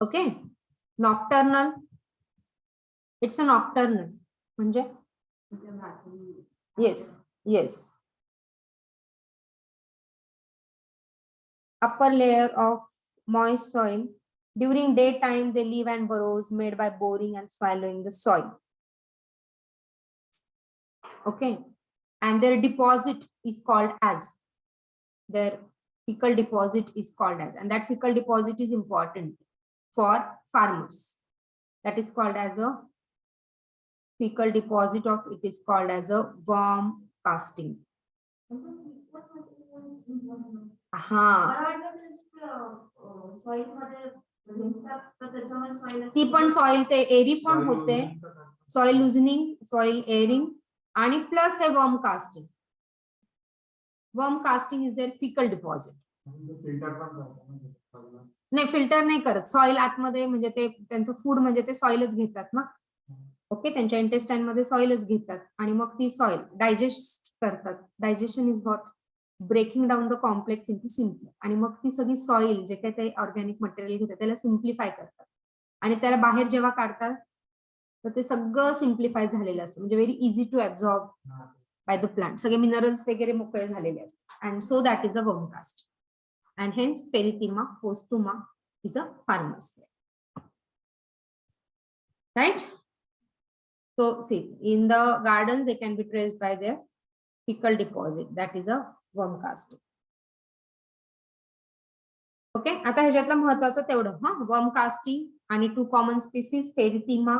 Okay. Nocturnal, it's a nocturnal म्हणजे yes yes. upper layer of moist soil. During daytime, they live in burrows made by boring and swallowing the soil. Okay. And their deposit is called as, their fecal deposit is called as, and that fecal deposit is important for farmers. That is called as a fecal deposit of, it is called as a worm casting. ती पण soil ते एरी पण होते, soil loosening, soil airing आणि plus हे worm casting. Worm casting is their faecal deposit. नाही, filter नाही करत. सॉइल आतमध्ये म्हणजे ते त्यांचं फूड म्हणजे ते सॉइलच घेतात ना. ओके, त्यांच्या इंटेस्टाईन मध्ये सॉइलच घेतात आणि मग ती सॉइल डायजेस्ट करतात. Digestion is what breaking down the complex into simple. आणि मग ती सगळी सॉइल जे काही ते ऑर्गॅनिक मटेरियल घेतात त्याला सिम्प्लिफाय करतात आणि त्याला बाहेर जेव्हा काढतात तर ते सगळं सिम्प्लिफाय झालेलं असतं, म्हणजे very easy to absorb by the plant. सगळे मिनरल्स वगैरे मोकळे झालेले असतात. And so that is a worm cast. And hence Pheretima posthuma is a farmer's well. Right. So see, in the gardens they can be traced by their fecal deposit, that is a worm casting. Okay. आता ह्याच्यातलं महत्वाचं तेवढं हा, worm casting आणि two common species Pheretima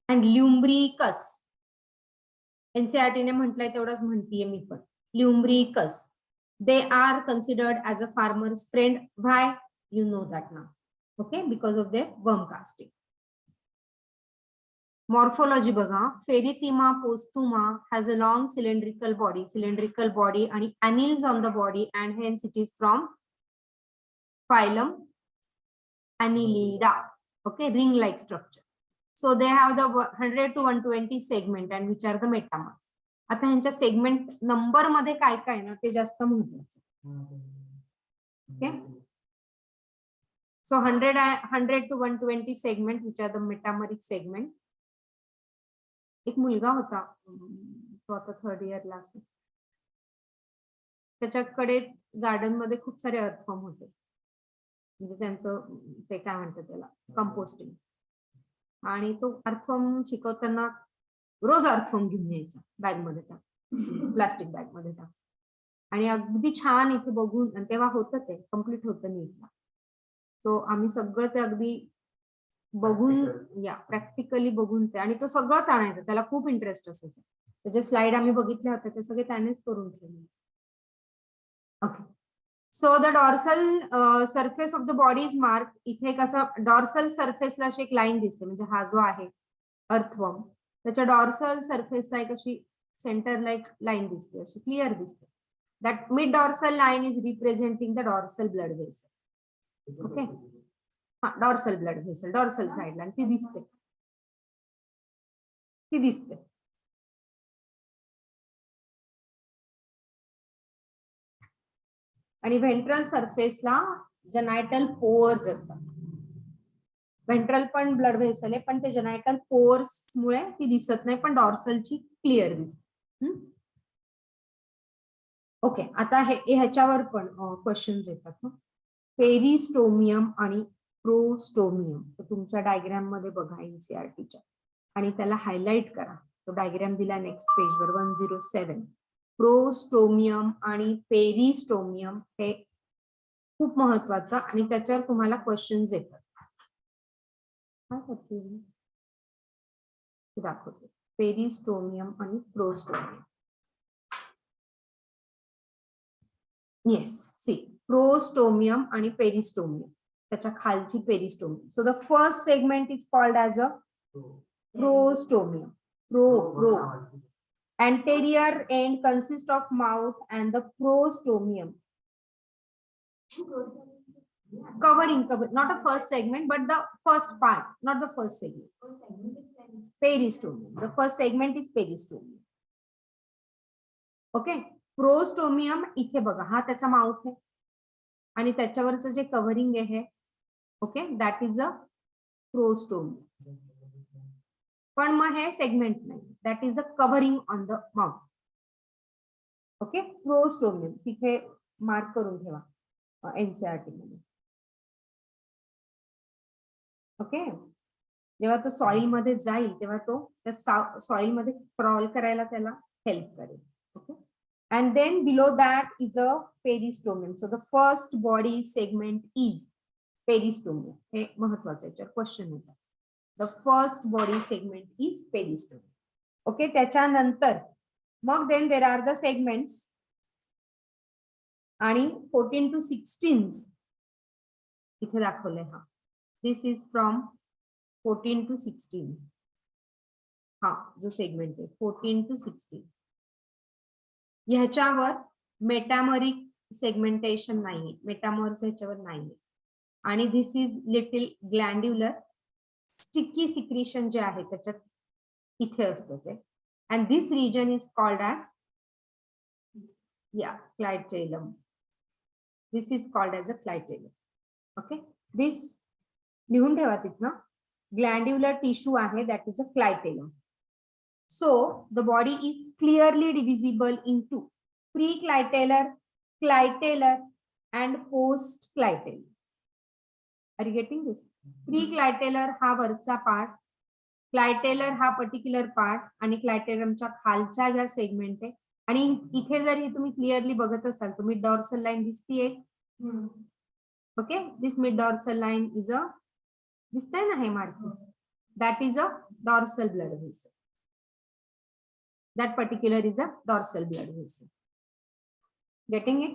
and Lumbricus. एनसीईआरटीने म्हटलंय तेवढंच म्हणतीये मी पण. Lumbricus, they are considered as a farmer's friend. Why? You know that नाव. Okay, because of their worm casting. Morphology बघा. Ferithema postuma has a long cylindrical body and anils on the body, and hence it is from phylum Annelida. Okay, ring-like structure. So they have the 100 to 120 segment, and which are the metamers. आता ह्यांच्या segment number मध्ये काय काय ना ते जास्त महत्वाचं. Okay. So 100 to 120 segment, which are the metameric segment. एक मुलगा होता, तो आता 3rd इयरला असेल. त्याच्याकडे गार्डन मध्ये खूप सारे अर्थफॉर्म होते, म्हणजे त्यांचं ते काय म्हणतात त्याला कंपोस्टिंग. आणि तो अर्थफॉर्म शिकवताना रोज अर्थफॉर्म घेऊन यायचा बॅग मध्ये टाक, प्लास्टिक बॅग मध्ये टाक. आणि अगदी छान इथे बघून, आणि तेव्हा होतं ते कम्प्लीट होतं नीटला. सो आम्ही सगळं ते अगदी बघून, या प्रॅक्टिकली बघून ते, आणि तो सगळंच आणायचा, त्याला खूप इंटरेस्ट असायचा. त्याचे स्लाइड आम्ही बघितले होते ते सगळे त्यानेच करून ठेवले. Okay. So the dorsal surface of the body is mark. इथे कसं डॉर्सल सरफेसला अशी एक लाईन दिसते, म्हणजे हा जो आहे अर्थवर्म त्याच्या डॉर्सल सरफेसला एक अशी सेंटर लाईक लाईन दिसते, अशी क्लिअर दिसते. That mid dorsal line is representing the dorsal blood vessel. Okay. Dorsal blood vessel, dorsal साइडला ती दिसते, ती दिसते. आणि व्हेंट्रल सरफेसला जेनायटल पोअर्स असतात. व्हेंट्रल पण ब्लड व्हेसल आहे, पण ते जेनायटल पोअर्स मुळे ती दिसत नाही, पण डॉर्सलची क्लिअर दिसते. ओके. आता ह्याच्यावर पण क्वेश्चन्स येतात. पेरिस्टोमियम आणि प्रोस्टोमियम तुमच्या डायग्राम मध्ये बघा एनसीईआरटीच्या, आणि त्याला हायलाइट करा. तो डायग्राम दिला नेक्स्ट पेजवर 107. प्रोस्टोमियम आणि पेरिस्टोमियम हे खूप महत्वाचं, आणि त्याच्यावर तुम्हाला क्वेश्चन्स येतात. काय करते दाखवते. पेरिस्टोमियम आणि प्रोस्टोमियम. येस, सी प्रोस्टोमियम आणि पेरिस्टोमियम, त्याच्या खालची peristomium. So the first segment is called as a prostomium. Pro anterior end consists of mouth, and the prostomium covering, not a first segment but the first part, not the first segment. Peristomium, the first segment is peristomium. Okay. Prostomium इथे बघा, हा त्याचा mouth आहे आणि त्याच्यावरचं जे covering आहे, okay, that is a prostomium. पण मग हे segment नाही, that is a covering on the mouth. Okay, prostomium तिथे मार्क करून ठेवा एनसीईआरटी मध्ये. ओके, जेव्हा तो सॉइल मध्ये जाईल तेव्हा तो त्या सॉइल मध्ये क्रॉल करायला त्याला हेल्प करेल. Okay, and then below that is a peristomium. So the first body segment is peristomium. हे महत्वाचं आहे, क्वेश्चन होता. The first body segment is peristomium. Okay, त्याच्यानंतर मग then there are the segments आणि 14 to 16 इथे दाखवलंय. हा, this is from 14 to 16. हा जो सेगमेंट आहे 14 to 16, ह्याच्यावर मेटामरिक सेगमेंटेशन नाही, मेटामॉर्स ह्याच्यावर नाही. आणि this is little glandular sticky secretion जे आहे त्याच्यात इथे असतं ते. And this region is called as clitellum. This is called as a clitellum. Okay, this लिहून ठेवा तिथनं. ग्लँड्युलर टिश्यू आहे, that is a clitellum. So the body is clearly divisible into precliteller, cliteller, and postcliteller. Are you getting this? Precliteller हा वरचा part, क्लायटेलर हा particular part, आणि क्लायटेलमच्या खालच्या ज्या सेगमेंट आहे. आणि इथे जर तुम्ही क्लिअरली बघत असाल तर मिड डॉर्सल लाईन दिसतीये. Okay, this mid dorsal line is a, दिसतंय ना हे marking, that is a dorsal blood vessel. That particular is a dorsal blood vessel. Getting it?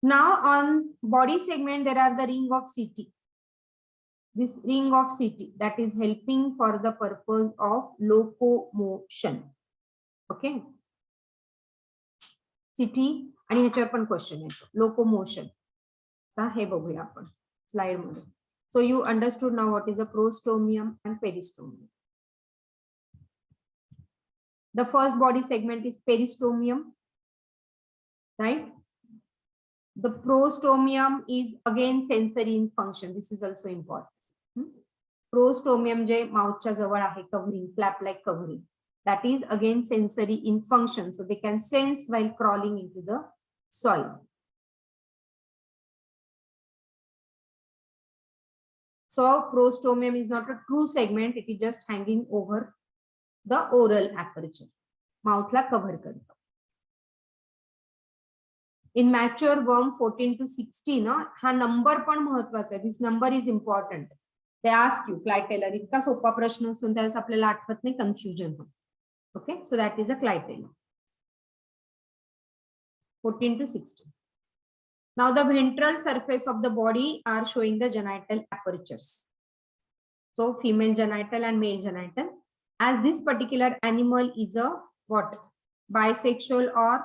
Now on body segment there are the ring of CT. This ring of CT that is helping for the purpose of locomotion. Okay. CT आणि ह्याच्यावर पण question येतो locomotion. आता हे बघूया आपण slide मध्ये. So you understood now what is a prostomium and peristomium. The first body segment is peristomium, right? The prostomium is again sensory in function. This is also important. Prostomium je mouthच्या जवळ आहे, covering, flap like covering, that is again sensory in function. So they can sense while crawling into the soil. So prostomium is not a true segment, it is just hanging over the oral aperture, mouth La cover करतो. In mature worm 14 to 16, हा number पण महत्वाचा आहे. This number is important. They ask you cliteller, इतका सोपा प्रश्न असून त्यावेळेस आपल्याला आठवत नाही, कन्फ्युजन होतं. Okay, so that is a cliteller. 14 to 16. Now the ventral surface of the body are showing the genital apertures. So female genital and male genital. As this particular animal is a what? Bisexual or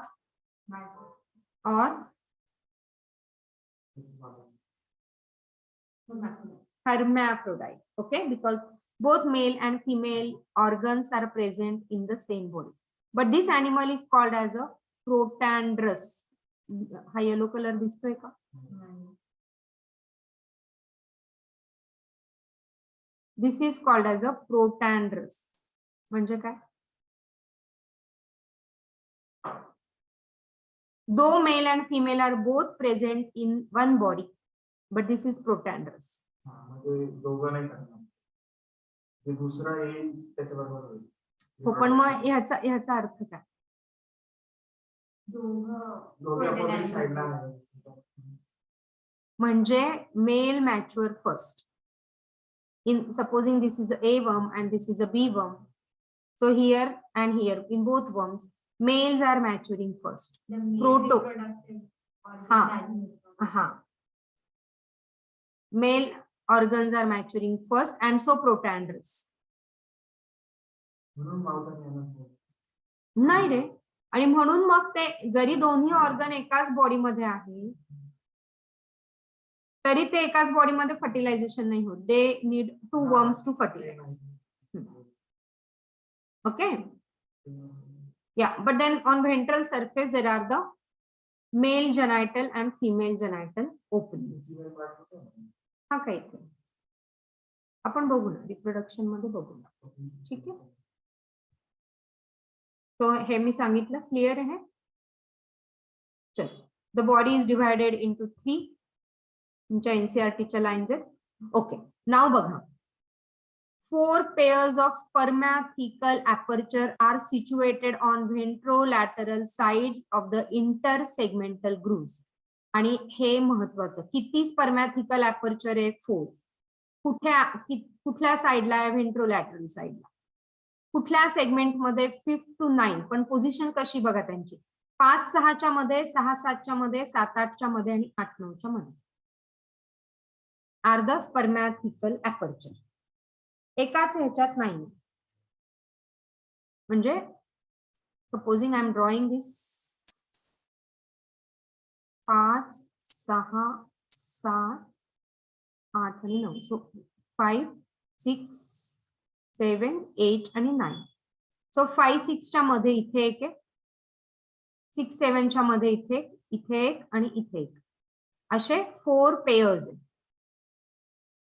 hermaphrodite. Okay, because both male and female organs are present in the same body. But this animal is called as a protandrous. हा yellow color दिसतोय का? This is called as a protandrous. म्हणजे काय? Though male and female are both present in one body, but this is protandrous. हो, पण मग ह्याचा अर्थ काय? म्हणजे male mature first. In supposing this is a worm and this is a B worm, so here and here in both worms males are maturing first. Male organs are maturing first and so protandrous. नाही रे, आणि म्हणून मग ते जरी दोन्ही organ एकाच body मध्ये आहे तरी ते एकाच बॉडी मध्ये फर्टिलायझेशन नाही होत. They need 2 worms to fertilise. Okay, yeah, but then on ventral surface there are the male genital and female genital openings. हा काय आपण बघू ना, रिप्रोडक्शन मध्ये बघू ना. ठीक आहे. तो हे मी सांगितलं, क्लिअर आहे. चल, the body is divided into 3. तुमच्या एनसीईआरटीच्या लाईन्स आहेत. ओके, नाव बघा. 4 pairs of spermathecal aperture are situated on ventrolateral sides of the intersegmental grooves. आणि हे महत्वाचं, किती स्पर्मॅथिकल अपर्चर आहे? 4. कुठल्या साइडला आहे? व्हेंट्रोलॅटरल साइडला. कुठल्या सेगमेंट मध्ये? 5th to 9th. पण पोझिशन कशी बघा त्यांची? 5-6च्या मध्ये, 6-7च्या मध्ये, 7-8च्या मध्ये आणि 8-9च्या मध्ये आर द स्पर्मॅथिकल अपर्चर. एकाच ह्याच्यात नाही. म्हणजे supposing I am drawing this 5, 6, 7, 8 आणि 9. सो 5, 6, 7, 8 आणि 9. सो 5-6च्या मध्ये इथे एक आहे, 6-7च्या मध्ये इथे एक आणि इथे एक. असे 4 पेयर्स आहेत.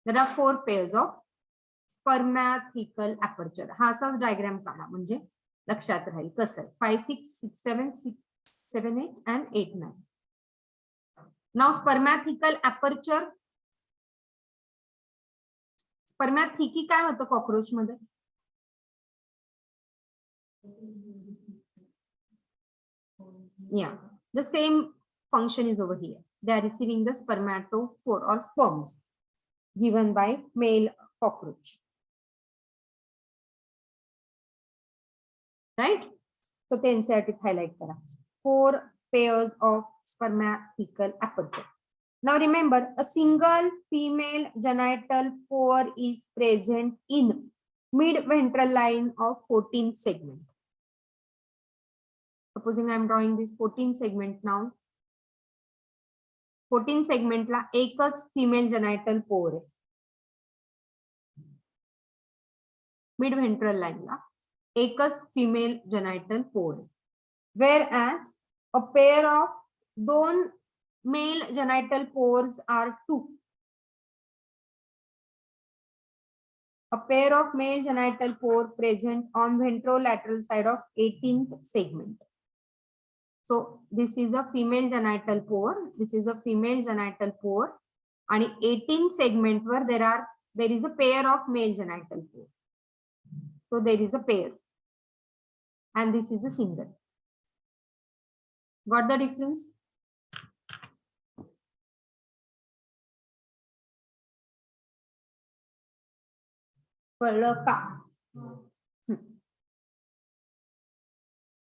There are 4 pairs of spermathecal aperture. हा असाच डायग्राम काढा म्हणजे लक्षात राहील कसं. 5, 6, 6, 7, 6, 7, 8 and 8, 9. Now spermathecal aperture. Spermathecae काय होतं कॉकरोच मध्ये? Yeah, the same function is over here. They are receiving the spermatophore or sperms given by male cockroach. Right? So the NCERT highlight kara. 4 pairs of spermatical aperture. Now remember, a single female genital pore is present in mid-ventral line of 14th segment. Supposing I am drawing this 14th segment now. 14th segment ला एकच female genital pore आहे. Mid-ventral line ला एकच female genital pore आहे. Whereas a pair of 2 male genital pores are 2. A pair of male genital pore present on ventrolateral side of 18th segment. So this is a female genital pore. This is a female genital pore. And 18th segment where there is a pair of male genital pore. So there is a pair. And this is a single. Got the difference?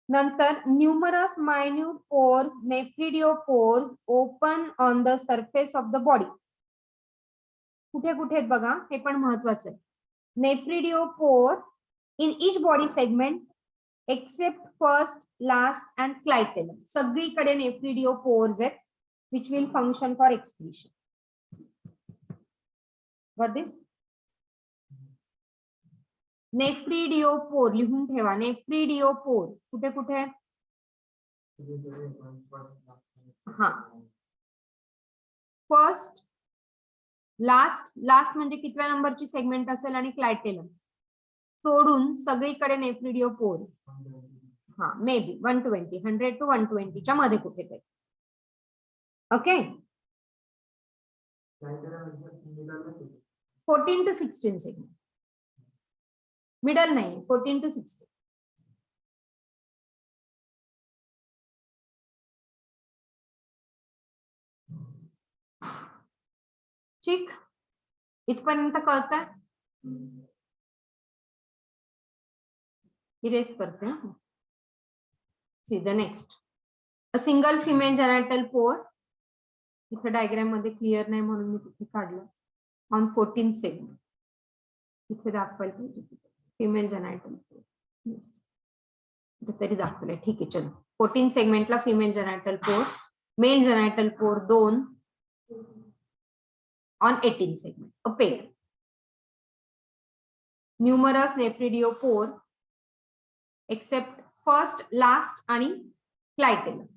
Nantar, numerous minute pores, nephridopores, open on the surface of the body. कुठे कुठे आहेत बघा, हे पण महत्वाचं आहे. Nephridiopore in each body segment except first, last and clitellum. सगळीकडे nephridiopores आहेत, which will function for excretion. Got this? नेफ्रिडिओपोर लिहून ठेवा. नेफ्रिडिओपोर कुठे कुठे? हा, फर्स्ट, लास्ट म्हणजे कितव्या नंबरची सेगमेंट असेल आणि क्लायटेलम सोडून सगळीकडे नेफ्रिडिओपोर. हा, मे बी 120, 100 to 120 च्या मध्ये कुठेतरी. Okay, 14 to 16 segment. मिडल नाही, 14 to 16. ठीक, इथपर्यंत कळतंय? इरेज करते. See the next. A single female genital पोर. इथे डायग्राम मध्ये क्लिअर नाही म्हणून मी तिथे काढलं. ऑन 14 सेगमेंट इथे दाखवायला पाहिजे. फिमेल जेनाइटल पोर तरी दाखवलंय. ठीक आहे, चलो. 14 सेगमेंटला female genital pore, male genital pore 2 on 18 segment. A pair. Numerous nephridiopore except first, last आणि clitellum.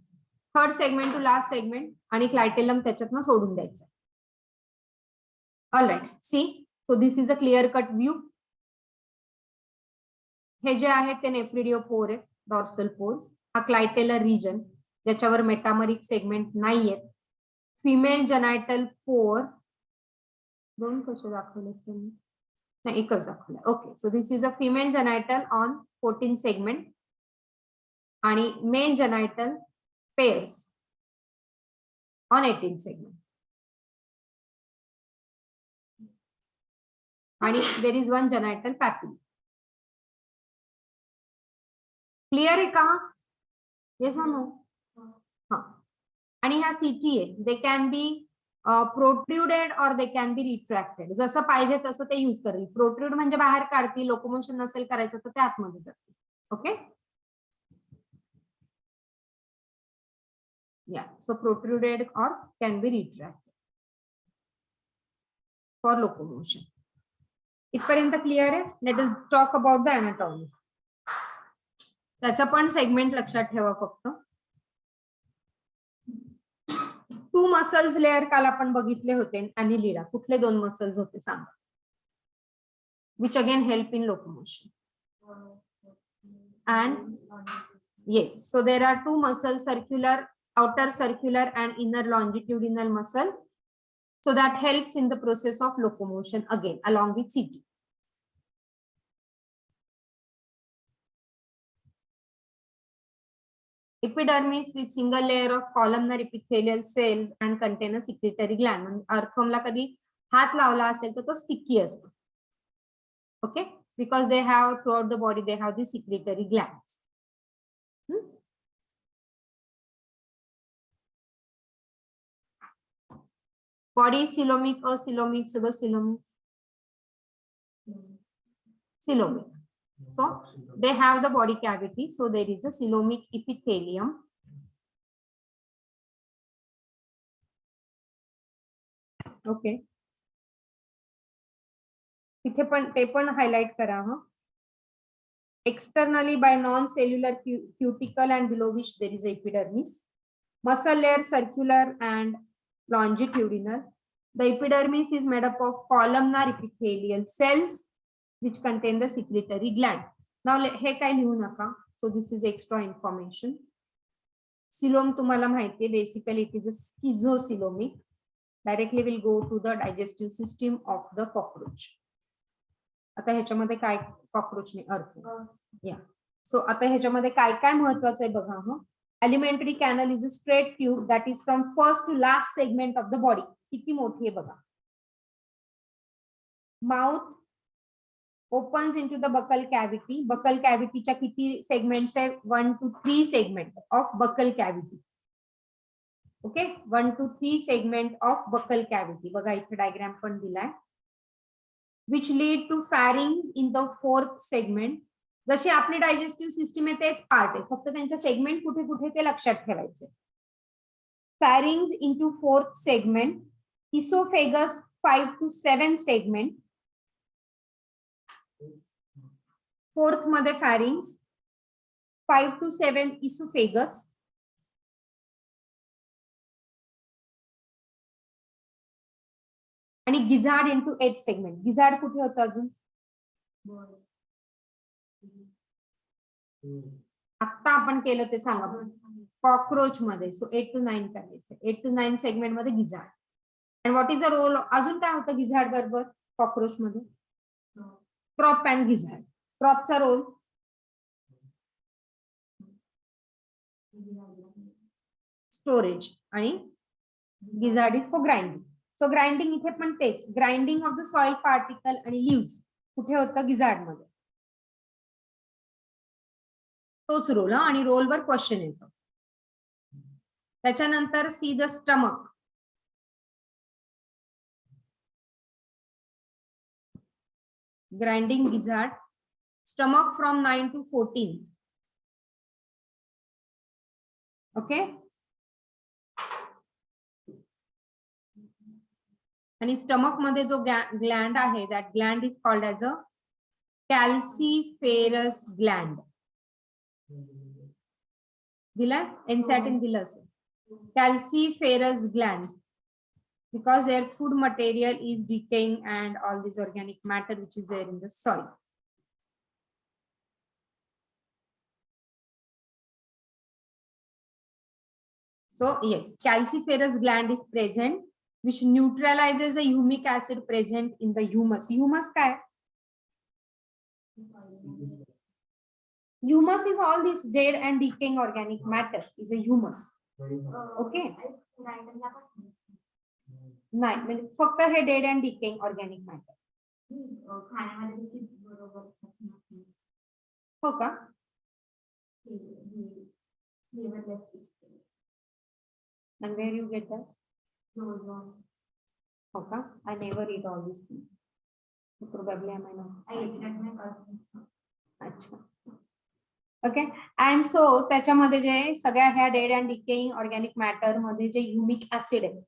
Third segment to last segment आणि clitellum त्याच्यातनं सोडून द्यायचं. All right. See, so this is a clear cut view. हे जे आहे ते नेफ्रिडिओ पोर आहेत, डॉर्सल पोर्स. हा क्लायटेलर रिजन ज्याच्यावर मेटामरिक सेगमेंट नाहीयेत. फिमेल जेनायटल पोर, दोन कसे दाखवले तुम्ही? नाही, एकच दाखवलं. Okay, so this is a female genital on 14 segment आणि male genital pairs on 18 segment. आणि there is one genital papilla. Clear आहे का? येस और नो? हा. आणि ह्या सीटी आहे, दे कॅन बी प्रोट्रुडेड और दे कॅन बी रिट्रॅक्टेड. जसं पाहिजे तसं ते यूज करेल. प्रोट्रूड म्हणजे बाहेर काढतील, लोकोमोशन नसेल करायचं तर ते आतमध्ये जातील. ओके, या. सो प्रोट्रुडेड और कॅन बी रिट्रॅक्टेड फॉर लोकोमोशन. इथपर्यंत क्लिअर आहे? Let us talk about the anatomy. त्याचा पण सेगमेंट लक्षात ठेवा फक्त. टू मसल्स लेअर काल आपण बघितले होते अॅनिलिडा. कुठले दोन मसल्स होते सांगा? Which again help in locomotion. And yes, so there are two muscles, circular, outer circular and inner longitudinal muscle. So that helps in the process of locomotion again along with CT. Epidermis with single layer of columnar epithelial cells and contain a secretory gland. अर्थोमला कधी हात लावला असेल तर तो sticky असतो. Okay, because they have throughout the body they have the secretory glands. Body is coelomic, acoelomic, pseudocoelomic? Coelomic. So they have the body cavity, so there is a coelomic epithelium. Okay. इथे पण ते पण highlight करा. हा. Externally by non-cellular cuticle and below which there is epidermis. Muscle layer circular and longitudinal. The epidermis is made up of columnar epithelial cells which contain the secretory gland. Now हे काय लिहू नका. So this is extra information. Coelom तुम्हाला माहिती आहे, basically it is a schizocoelomic. Directly will go to the digestive system of the cockroach. आता ह्याच्यामध्ये काय कॉकरोचने अर्थ या. सो आता ह्याच्यामध्ये काय काय महत्वाचं आहे बघा. हा, alimentary canal is a straight tube that is from first to last segment of the body. किती मोठी आहे बघा. Mouth opens into the buccal cavity. Buccal cavity च्या किती segments आहे? 1 to 3 segment of buccal cavity. Okay, 1 to 3 segment of buccal cavity. बघा इथे diagram पण दिलाय. Which lead to pharynx in the 4th segment. जशी आपली डायजेस्टिव्ह सिस्टीम आहे तेच पार्ट आहे, फक्त त्यांच्या सेगमेंट कुठे कुठे ते लक्षात ठेवायचे. Pharynx into 4th segment. Esophagus 5 to 7 segment. 4th मध्ये pharynx, 5 to 7 esophagus. आणि गिझार्ड इंटू 8 सेगमेंट. गिझार्ड कुठे होतं अजून? आता आपण केलं ते सांगा. कॉकरोच मध्ये. सो 8 to 9 करायचं. 8 to 9 सेगमेंट मध्ये gizzard. And what is the role? अजून काय होतं गिझार्ड बरोबर कॉकरोच मध्ये? Crop and gizzard. क्रॉपचा रोल स्टोरेज आणि gizzard is for grinding. So grinding इथे पण तेच, grinding of the soil particle आणि लिव्स कुठे होतं? गिझार्ड मध्ये. तोच रोल. आणि रोलवर क्वेश्चन येतो. त्याच्यानंतर see the stomach. Grinding gizzard. Stomach from 9 to 14. Okay. आणि स्टमक मध्ये जो ग्लँड आहे, that gland is called as a calciferous gland. दिला एनसॅटिन दिलं असेल. Calciferous gland. because their food material is decaying and all this organic matter which is there in the soil. So yes, calciferous gland is present, which neutralizes the humic acid present in the humus. Humus काय? Humus is all this dead and decaying organic matter is a humus. Okay. नाही म्हणजे फक्त हे dead and decaying organic matter. हो का? And where you get that? Okay, I never eat all these things. Probably I might not. I ate at my cousin's. अच्छा. Okay, and so त्याच्यामध्ये जे सगळ्या ह्या dead and decaying organic matter मध्ये जे humic acid आहे,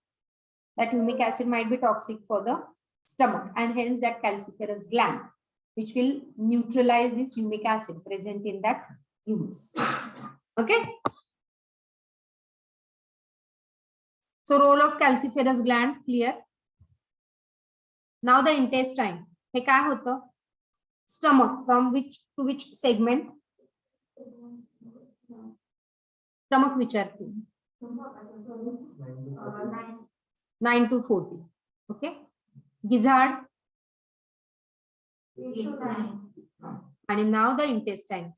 that humic acid might be toxic for the stomach, and hence that calciferous gland which will neutralize this humic acid present in that humus. Okay. So role of calciferous gland clear. Now the intestine. हे काय होतं? Stomach from which to which segment? Stomach विचारते. 9 to 40. Okay. Gizzard. And now the intestine.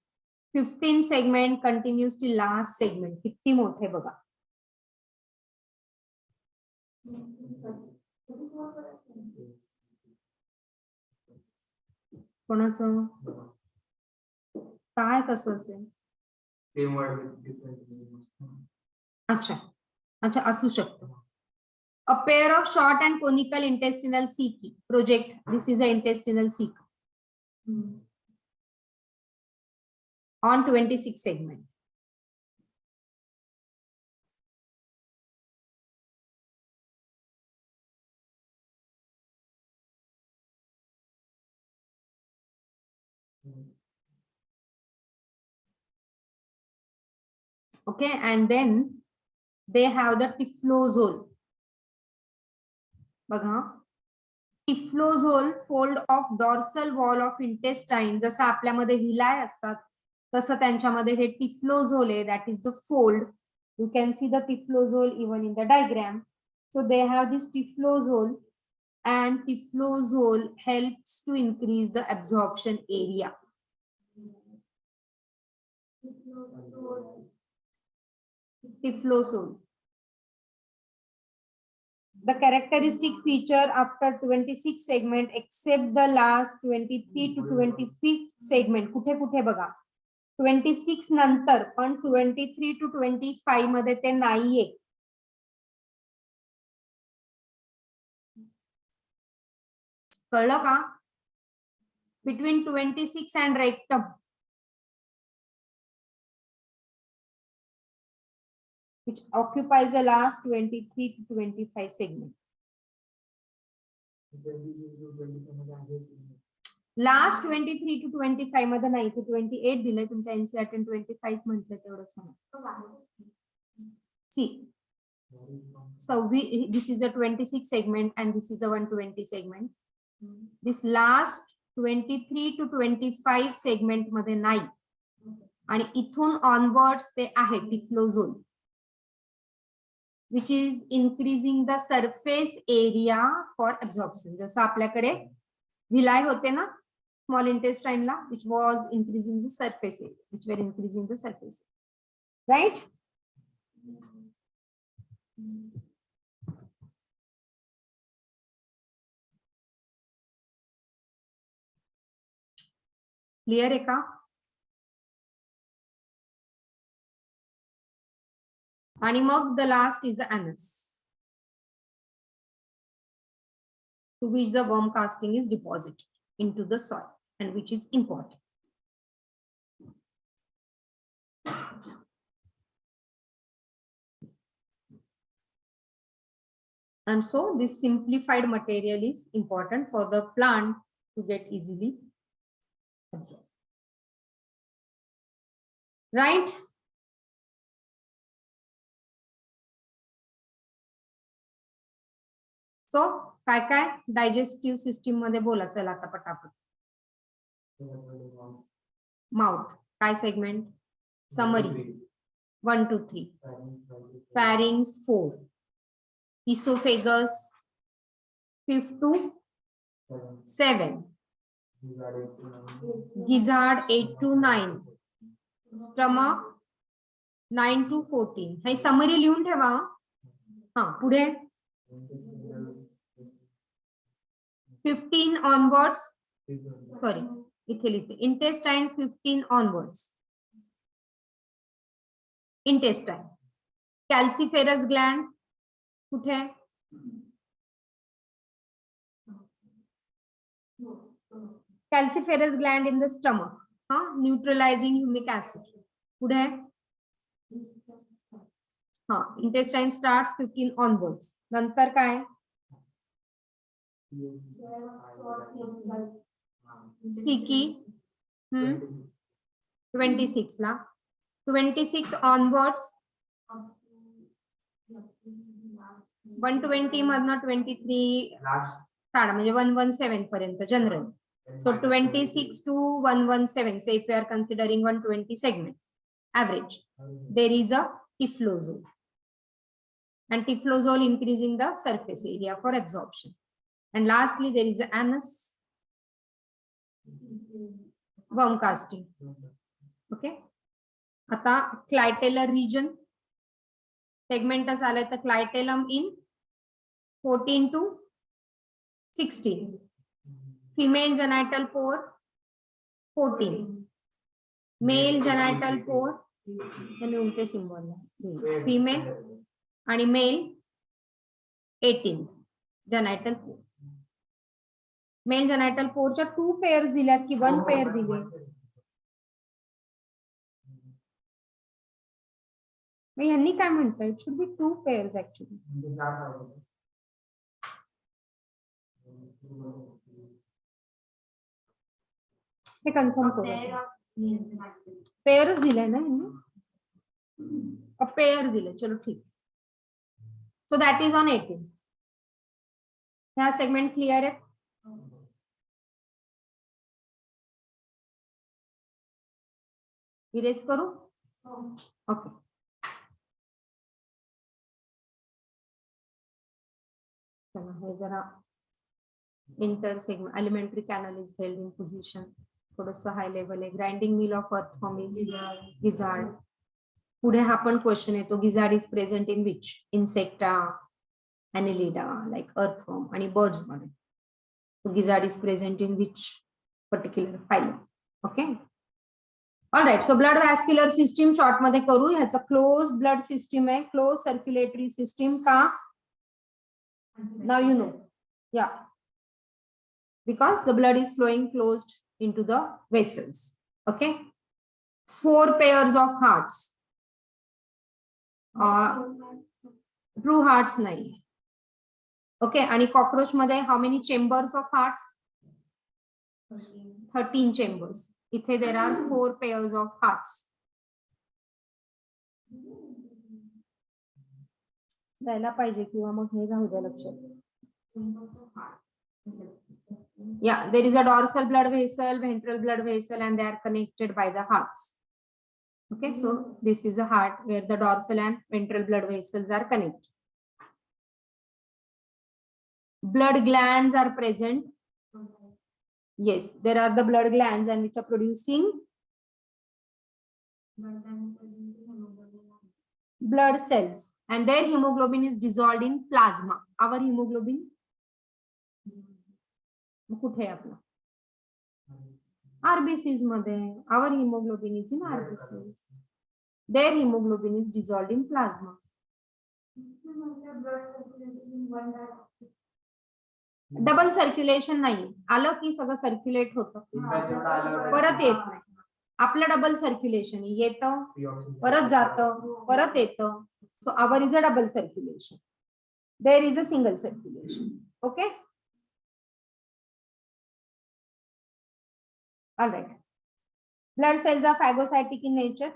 15 segment continues till last segment. किती मोठे बघा. कोणाचं काय कसं असेल? अच्छा अच्छा असू शकतो. A pair of short and conical intestinal ceci project. This is a intestinal ceci on 26 segment. Okay, and then they have the typhlosole. बघा, typhlosole fold of dorsal wall of intestine. जसं आपल्यामध्ये विलाय असतात तसं त्यांच्यामध्ये हे typhlosole आहे. That is the fold. You can see the typhlosole even in the diagram. So they have this typhlosole and tiflozole helps to increase the absorption area. Tiflozole. The characteristic feature after 26 segment except the last 23 to 25th segment. कुठे कुठे बघा 26 नंतर पण 23 to 25 मध्ये ते नाहीये. कळलं का? Between 26 and rectum. Which occupies the last 23 to 25 segment. Last 23 to 25 मध्ये नाही, ते 28 दिले तुमच्या एनसीईआरटी 25 म्हटलं तेवढंच म्हणा. See, so this is a 26 segment and this is a 120 segment. This last 23 to 25 segment मध्ये नाही आणि इथून onwards ते आहे टिफ्लोझोल, which is increasing the surface area for absorption. जसं आपल्याकडे विलाय होते ना small intestine La, which was increasing the surface area, which were increasing the surface area. Right? Clear आहे का? आणि मग the last is the anus, to which the worm casting is deposited into the soil and which is important. And so this simplified material is important for the plant to get easily absorbed. Right? सो काय काय digestive system मध्ये बोला चला आता पटापट. Mouth काय segment? Summary 1 2 3. Pharynx 4. Esophagus 5 to 7. Gizzard 8 to 9. Stomach 9 to 14. Hey summary लिहून ठेवा. हा पुढे 15 onwards. सॉरी इथे लिहिते. Intestine 15 onwards. इंटेस्टाइन. कॅल्सिफेरस ग्लॅंड कुठे? कॅल्सिफेरस ग्लॅंड इन द स्टमक. हा न्यूट्रलायझिंग ह्युमिक ऍसिड. पुढे हा इंटेस्टाइन स्टार्ट्स 15 onwards. नंतर काय? सीकी 26 ला. 26 onwards. 120 मधनं 23 काढा म्हणजे 117 पर्यंत general. So 26 to 117. Say if we are considering 120 segment average, there is a tiflozole, and tiflozole increasing the surface area for absorption. And lastly, there is anus, worm casting. Okay. आता क्लायटेलर region segmentus आलाय तर क्लायटेलम in 14 to 16. Female genital pore 14. Male genital pore याने उलटे symbol आहे. Female आणि male 18 genital pore. Male genital pore च्या 2 pairs दिल्यात की 1 pair दिले? मग यांनी काय म्हणताय? It should be 2 pairs actually. हे कन्फर्म करू. पेयरच दिलाय ना यांनी? पेयर दिले. चलो ठीक. So that is on 18. ह्या सेगमेंट क्लिअर आहेत? इरेज करू? ओके. हे जरा inter segment alimentary canal is held in position. थोडस हाय लेवल आहे. Grinding mill of earthworm is gizzard. पुढे हा पण क्वेश्चन येतो. Gizzard is present in which? Insecta, Annelida like earthworm आणि बर्ड्स मध्ये. Gizzard is present in which particular phylum. Okay. Alright. So blood vascular system short मध्ये करू. ह्याचा closed blood system आहे. क्लोज सर्क्युलेटरी सिस्टीम का? Now you know. या because the blood is flowing closed into the vessels. Okay. 4 pairs of hearts. True hearts nahi. Okay. आणि cockroach मध्ये how many chambers of hearts? 13 chambers. इथे there are 4 pairs of hearts. द्यायला पाहिजे किंवा मग हे राहू द्या लक्षात. Yeah, there is a dorsal blood vessel, ventral blood vessel, and they are connected by the hearts. Okay, so this is a heart where the dorsal and ventral blood vessels are connected. Blood glands are present. Yes, there are the blood glands and which are producing blood cells, and their hemoglobin is dissolved in plasma. Our hemoglobin कुठे आपला? RBCs मध्ये. Our hemoglobin is in RBCs. Their hemoglobin is dissolved in plasma. Double circulation नाही. आलं की सगळं circulate होतं, परत येत नाही. आपलं डबल सर्क्युलेशन येतं, परत जातं, परत येतं. So our is a double circulation. There is a single circulation. Okay. All right. Blood cells are phagocytic in nature.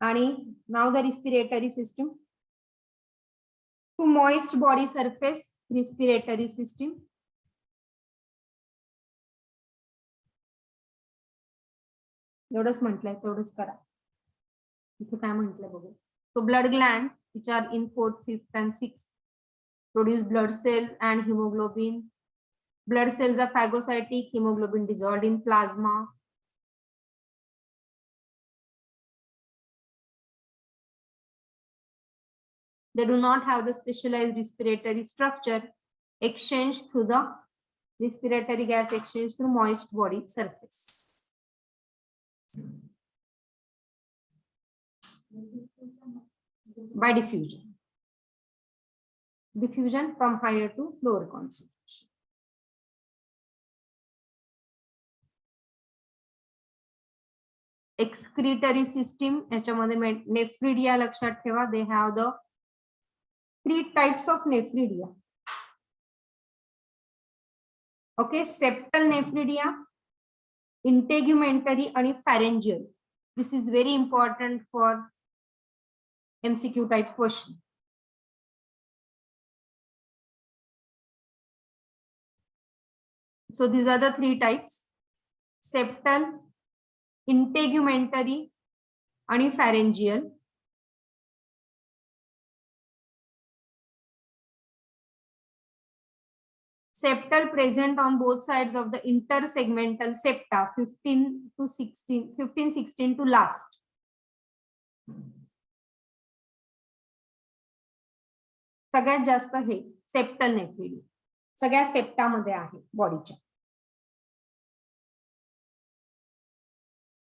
And now the respiratory system. To moist body surface respiratory system. एवढंच म्हटलंय, तेवढंच करा. इथे काय म्हटलंय बघू. So blood glands which are in 4th, 5th and 6th produce blood cells and hemoglobin. Blood cells are phagocytic, hemoglobin dissolved in plasma. They do not have the specialized respiratory structure. Exchange through the respiratory gas exchange through moist body surface. By diffusion. Diffusion from higher to lower concentration. Excretory system याच्यामध्ये nephridia लक्षात ठेवा. They have the 3 types of nephridia. Okay, septal nephridia, integumentary आणि pharyngeal. This is very important for MCQ type question. So these are the 3 types: septal, integumentary आणि pharyngeal. Septal present on both sides of the intersegmental septa 15 to 16 to last. सगळ्यात जास्त हे septal nephridia सगळ्या सेप्टामध्ये आहे बॉडीच्या.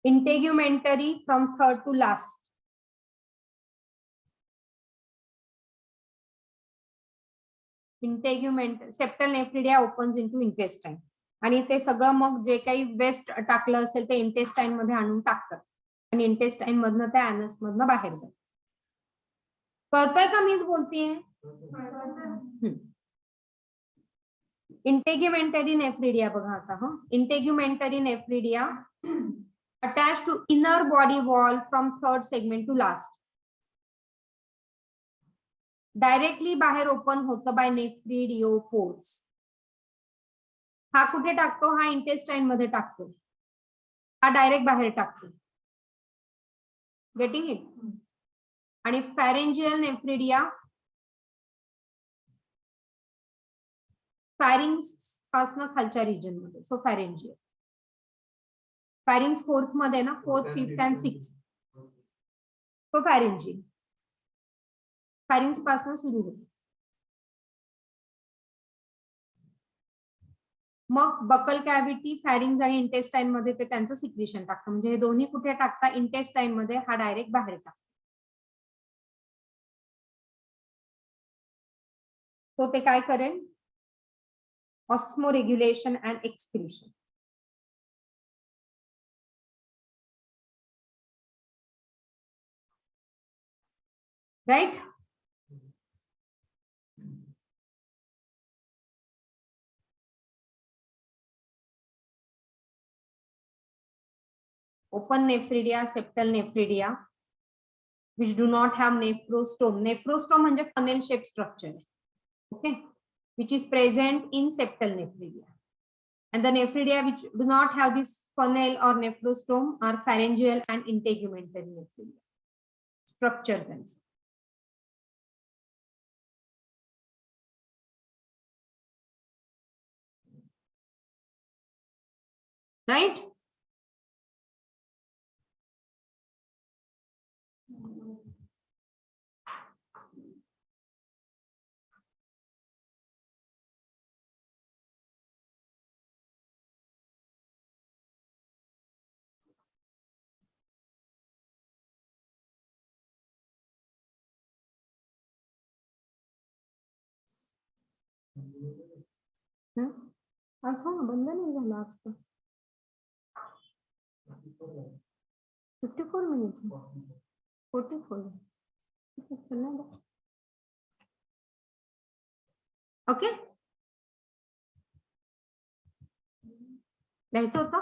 Integumentary from 3rd to last. Septal nephridia opens into intestine आणि ते सगळं मग जे काही वेस्ट टाकलं असेल ते इंटेस्टाइन मध्ये आणून टाकतात आणि इंटेस्टाइन मधनं त्या ऍनस मधनं बाहेर जातात. कळतंय का मीच बोलतेय? इंटेग्युमेंटरी नेफ्रिडिया बघा आता. इंटेग्युमेंटरी nephridia attached to inner body wall from 3rd segment to last. Directly बाहेर ओपन होतं बाय नेफ्रिडिओपोर्स. हा कुठे टाकतो? हा इंटेस्टाइन मध्ये टाकतो. हा डायरेक्ट बाहेर टाकतो. Getting it? आणि फॅरेंजियल नेफ्रिडिया फॅरिंग्स पासून खालच्या रिजन मध्ये. सो फॅरेंजियल. फॅरिंग्स 4th मध्ये ना, 4th, 5th and 6th. तो फॅरेंजियल. फॅरिंग्स पासून सुरू होतो. मग बकल कॅव्हिटी, फॅरिंग्स आणि इंटेस्टाइन मध्ये ते त्यांचं सिक्रेशन टाकतं. म्हणजे हे दोन्ही कुठे टाकता? इंटेस्टाइन मध्ये. हा डायरेक्ट बाहेर टाकतो. तो ते काय करेल? Osmoregulation and excretion. Right? Open nephridia, septal nephridia, which do not have nephrostome. Nephrostome म्हणजे funnel shape structure. Okay, which is present in septal nephridia. And the nephridia which do not have this funnel or nephrostome are pharyngeal and integumentary nephridia. Structure then. Right? आज हो ना, बंद नाही झाला आज पण. 54 minutes. 44. Okay, लिहायचं होतं.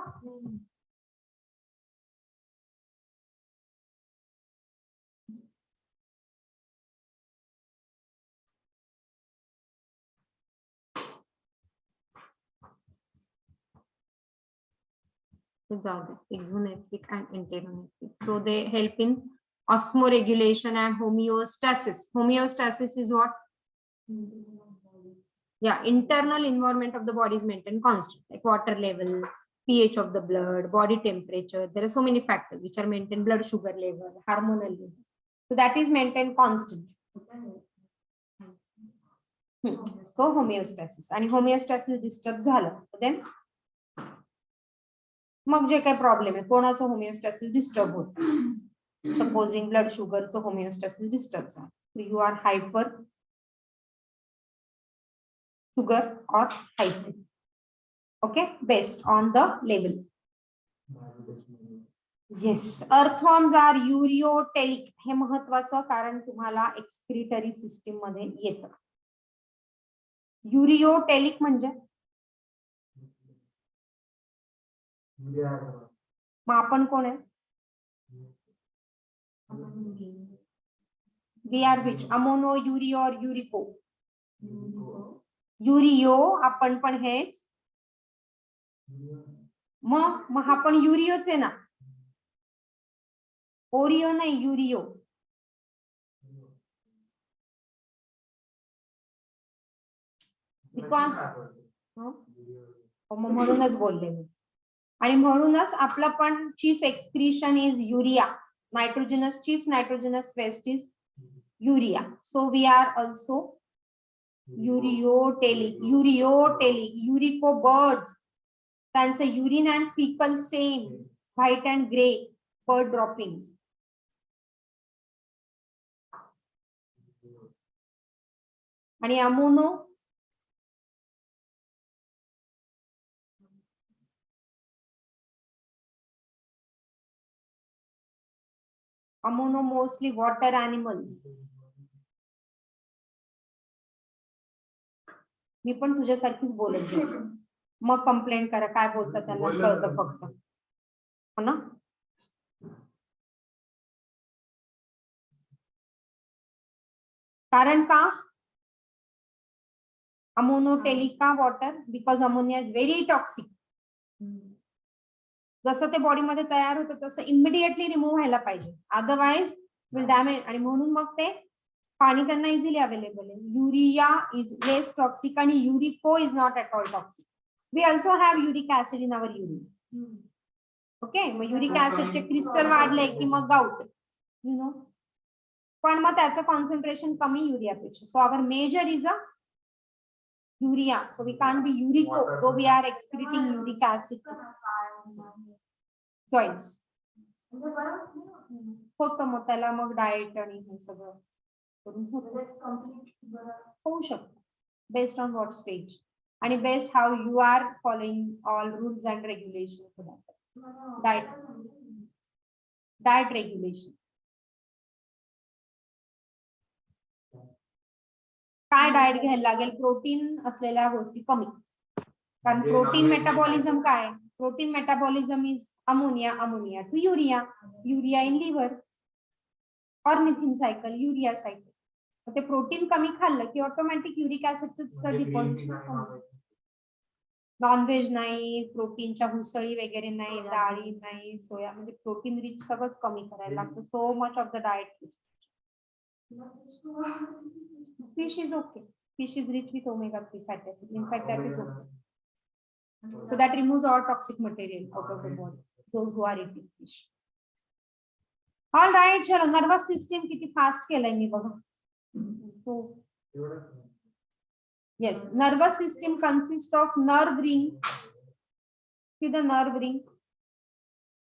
exonephric and enteronephric. So they help in osmoregulation and homeostasis. Homeostasis is what? Yeah, internal environment of the body is maintained constant, like water level, pH of the blood, body temperature. There are so many factors which are maintained, blood sugar level, hormonal level. So that is maintained constant. So homeostasis. आणि homeostasis disturb झालं, then मग जे काही problem आहे कोणाचं homeostasis disturb होतं, supposing blood शुगरचं homeostasis disturb झालं, you are hyper sugar or hyper. Okay, based on the label. Yes, earthworms are ureotelic. हे महत्वाचं, कारण तुम्हाला एक्सक्रिटरी सिस्टीम मध्ये येतं. युरिओटेलिक म्हणजे मग आपण कोण आहे? वी आर विच? अमोनो, युरियो और युरिको? युरियो आपण पण हेच. मग हा पण युरियोच आहे ना. ओरियो नाही, युरियो. बिकॉज म्हणूनच बोलले मी. आणि म्हणूनच आपला पण chief excretion is urea. Nitrogenous, chief nitrogenous waste is urea. So we are also ureotelic. Ureotelic. युरिको बर्ड्स, त्यांचं urine and faecal same, white and grey bird droppings. आणि अमोनो मोस्टली वॉटर एनिमल्स. मी पण तुझ्यासारखीच बोलत जाते, मग कंप्लेंट करा काय बोलतात त्यांना कळतं फक्त, हो ना. कारण का अमोनोटेलिका water? Because ammonia is very toxic. जसं ते बॉडीमध्ये तयार होतं तसं इमिडिएटली रिमूव्ह व्हायला पाहिजे, अदरवाइज विल डॅमेज. आणि म्हणून मग ते पाणी त्यांना इझिली अवेलेबल आहे. युरिया इज लेस टॉक्सिक आणि युरिको is not at all toxic. We also have uric acid in our urine. Okay, मग युरिक ऍसिडचे क्रिस्टल वाढले की मग गाऊट, यु नो. पण मग त्याचं कॉन्सन्ट्रेशन कमी युरियापेक्षा. So our major is a urea, so we can't be urico though we are excreting uric acid joints. होतं मग त्याला मग डाएट आणि हे सगळं होऊ शकतं बेस्ड ऑन व्हॉट स्टेज आणि based how you are following all rules and regulation. Diet regulation. काय diet घ्यायला लागेल? प्रोटीन असलेल्या गोष्टी कमी, कारण प्रोटीन मेटाबॉलिझम काय? Protein metabolism is ammonia, ammonia to urea, urea in liver, ornithine cycle, urea cycle. ते प्रोटीन कमी खाल्लं की ऑटोमॅटिक युरिक ऍसिडचं डिपॉझिशन. नॉनव्हेज नाही, प्रोटीनच्या हुसळी वगैरे नाही, डाळी नाही, सोया, म्हणजे प्रोटीन रिच सगळंच कमी करायला लागतं. So much of the diet. Fish is okay. Fish is rich with omega-3 fatty acid. In fact, that is okay. So that removes all toxic material out of the body. Those who are eating fish. All right, चलो. Nervous system किती fast केलंय मी बघा. So yes, nervous system consists of nerve ring. See the nerve ring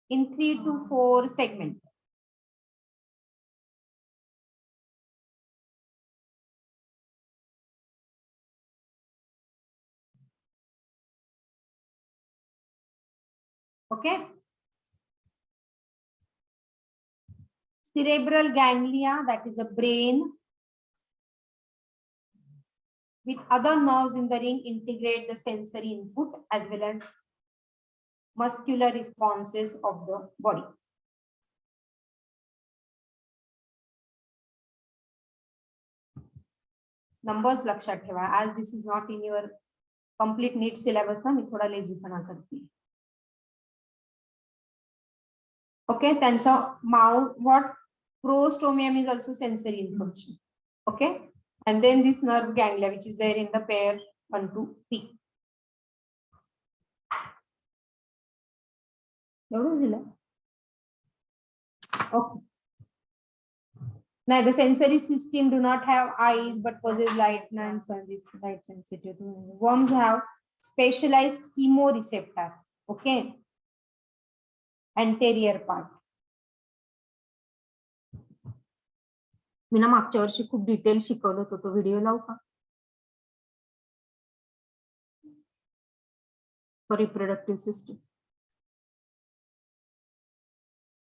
in 3 to 4 segments. Okay. Cerebral ganglia, that is a brain, with other nerves in the ring integrate the sensory input as well as muscular responses of the body. Numbers लक्षात ठेवा. As this is not in your complete NEET syllabus ना, मी थोडा लेझीपणा करते. Okay, त्यांचं mouth what prostomium is also sensory information. Okay, and then this nerve ganglia which is there in the pair 1 to 3. एवढं झालं. Okay. Now the sensory system do not have eyes but possess light and light sensitive. Worms have specialized chemoreceptor. Okay. Anterior part. मी ना मागच्या वर्षी खूप detail शिकवलं होतं, तो video लावू का? For reproductive system.